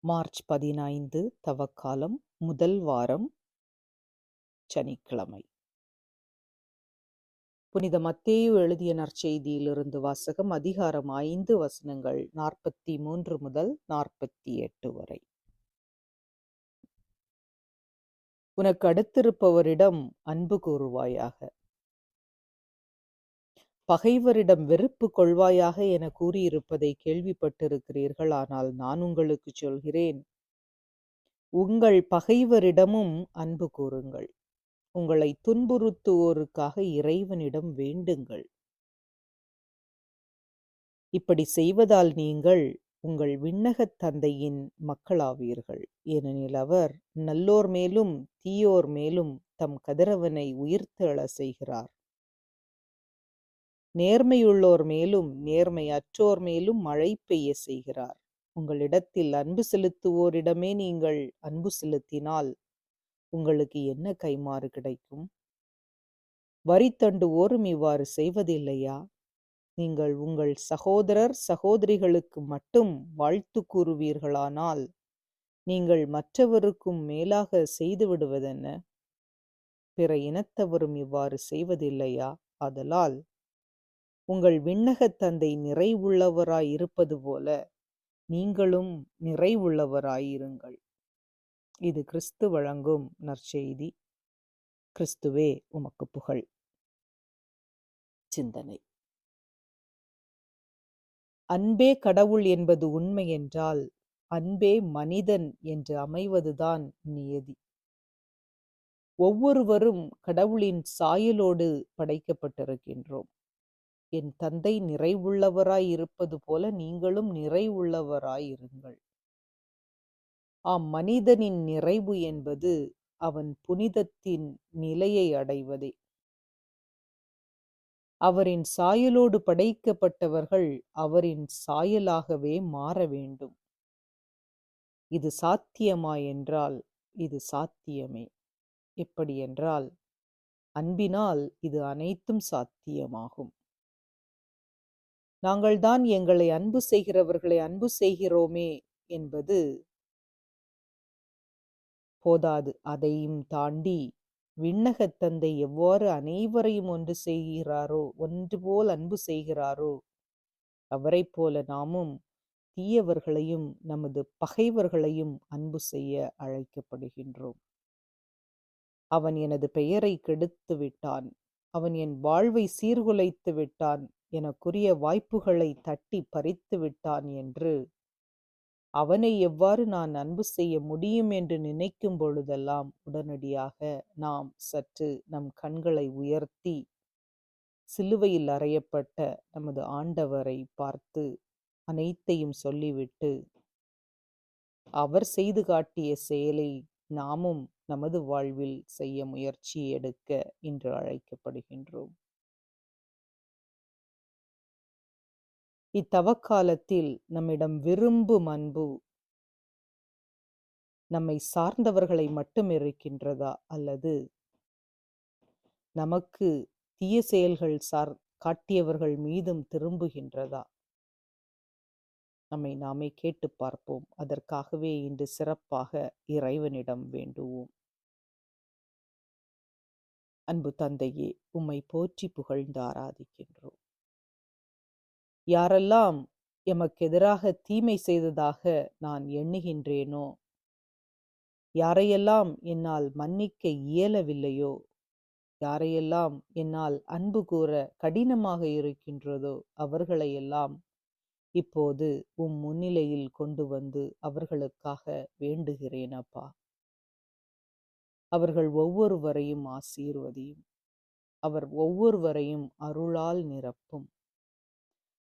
March 15 தவக்காலம் முதல் வாரம் சனிக்கிழமை. புனித மத்தேயு எழுதிய நற்செய்தியிலிருந்து வாசகம். அதிகாரம் 5 வசனங்கள் 43 முதல் 48 வரை. உனக்கு அடுத்திருப்பவரிடம் அன்பு கூறுவாயாக, பகைவரிடம் வெறுப்பு கொள்வாயாக என கூறியிருப்பதை கேள்விப்பட்டிருக்கிறீர்கள். ஆனால் நான் உங்களுக்கு சொல்கிறேன், உங்கள் பகைவரிடமும் அன்பு கூறுங்கள், உங்களை துன்புறுத்துவோருக்காக இறைவனிடம் வேண்டுங்கள். இப்படி செய்வதால் நீங்கள் உங்கள் விண்ணகத் தந்தையின் மக்களாவீர்கள். ஏனெனில் அவர் நல்லோர் மேலும் தீயோர் மேலும் தம் கதிரவனை உயிர்த்தெழ செய்கிறார். நேர்மையுள்ளோர் மேலும் நேர்மையற்றோர் மேலும் மழை பெய்ய செய்கிறார். உங்களிடத்தில் அன்பு செலுத்துவோரிடமே நீங்கள் அன்பு செலுத்தினால் உங்களுக்கு என்ன கைமாறு கிடைக்கும்? வரி தண்டுவோரும் இவ்வாறு செய்வதில்லையா? நீங்கள் உங்கள் சகோதரர் சகோதரிகளுக்கு மட்டும் வாழ்த்து கூறுவீர்களானால் நீங்கள் மற்றவருக்கும் மேலாக செய்துவிடுவதென்ன? பிற இனத்தவரும் இவ்வாறு செய்வதில்லையா? ஆதலால் உங்கள் விண்ணகத் தந்தை நிறைவுள்ளவராய் இருப்பது போல நீங்களும் நிறைவுள்ளவராயிருங்கள். இது கிறிஸ்து வழங்கும் நற்செய்தி. கிறிஸ்துவே உமக்கு புகழ். சிந்தனை. அன்பே கடவுள் என்பது உண்மை என்றால் அன்பே மனிதன் என்று அமைவதுதான் நியதி. ஒவ்வொருவரும் கடவுளின் சாயலோடு படைக்கப்பட்டிருக்கின்றோம். என் தந்தை நிறைவுள்ளவராய் இருப்பது போல நீங்களும் நிறைவுள்ளவராயிருங்கள். மனிதனின் நிறைவு என்பது அவன் புனிதத்தின் நிலையை அடைவதே. அவரின் சாயலோடு படைக்கப்பட்டவர்கள் அவரின் சாயலாகவே மாற வேண்டும். இது சாத்தியமா என்றால் இது சாத்தியமே. எப்படி என்றால் அன்பினால் இது அனைத்தும் சாத்தியமாகும். நாங்கள்தான் எங்களை அன்பு செய்கிறவர்களை அன்பு செய்கிறோமே என்பது போதாது. அதையும் தாண்டி விண்ணகத் தந்தை எவ்வாறு அனைவரையும் ஒன்று செய்கிறாரோ, ஒன்று போல் அன்பு செய்கிறாரோ, அவரை போல நாமும் தீயவர்களையும் நமது பகைவர்களையும் அன்பு செய்ய அழைக்கப்படுகின்றோம். அவன் எனது பெயரை கெடுத்து விட்டான், அவன் என் வாழ்வை சீர்குலைத்து விட்டான், எனக்குரிய வாய்ப்புகளை தட்டி பறித்து விட்டான் என்று அவனை எவ்வாறு நான் அன்பு செய்ய முடியும் என்று நினைக்கும் பொழுதெல்லாம் உடனடியாக நாம் சற்று நம் கண்களை உயர்த்தி சிலுவையில் அறையப்பட்ட நமது ஆண்டவரை பார்த்து அனைத்தையும் சொல்லிவிட்டு அவர் செய்து காட்டிய செயலை நாமும் நமது வாழ்வில் செய்ய முயற்சி எடுக்க இன்று அழைக்கப்படுகின்றோம். இத்தவக்காலத்தில் நம்மிடம் விரும்பும் அன்பு நம்மை சார்ந்தவர்களை மட்டும் இருக்கின்றதா, அல்லது நமக்கு தீய செயல்கள் காட்டியவர்கள் மீதும் திரும்புகின்றதா? நம்மை நாமே கேட்டு பார்ப்போம். அதற்காகவே இன்று சிறப்பாக இறைவனிடம் வேண்டுவோம். அன்பு தந்தையே, உம்மை போற்றி புகழ்ந்து ஆராதிக்கின்றோம். யாரெல்லாம் எமக்கு எதிராக தீமை செய்ததாக நான் எண்ணுகின்றேனோ, யாரையெல்லாம் என்னால் மன்னிக்க இயலவில்லையோ, யாரையெல்லாம் என்னால் அன்பு கூற கடினமாக இருக்கின்றதோ அவர்களையெல்லாம் இப்போது முன்னிலையில் கொண்டு வந்து அவர்களுக்காக வேண்டுகிறேன் அப்பா. அவர்கள் ஒவ்வொருவரையும் ஆசீர்வதியும், அவர் ஒவ்வொருவரையும் அருளால் நிரப்பும்,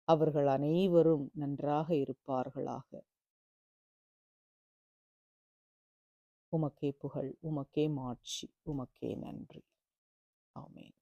அவர்கள் அனைவரும் நன்றாக இருப்பார்களாக. உமக்கே புகழ், உமக்கே மாட்சி, உமக்கே நன்றி. ஆமென்.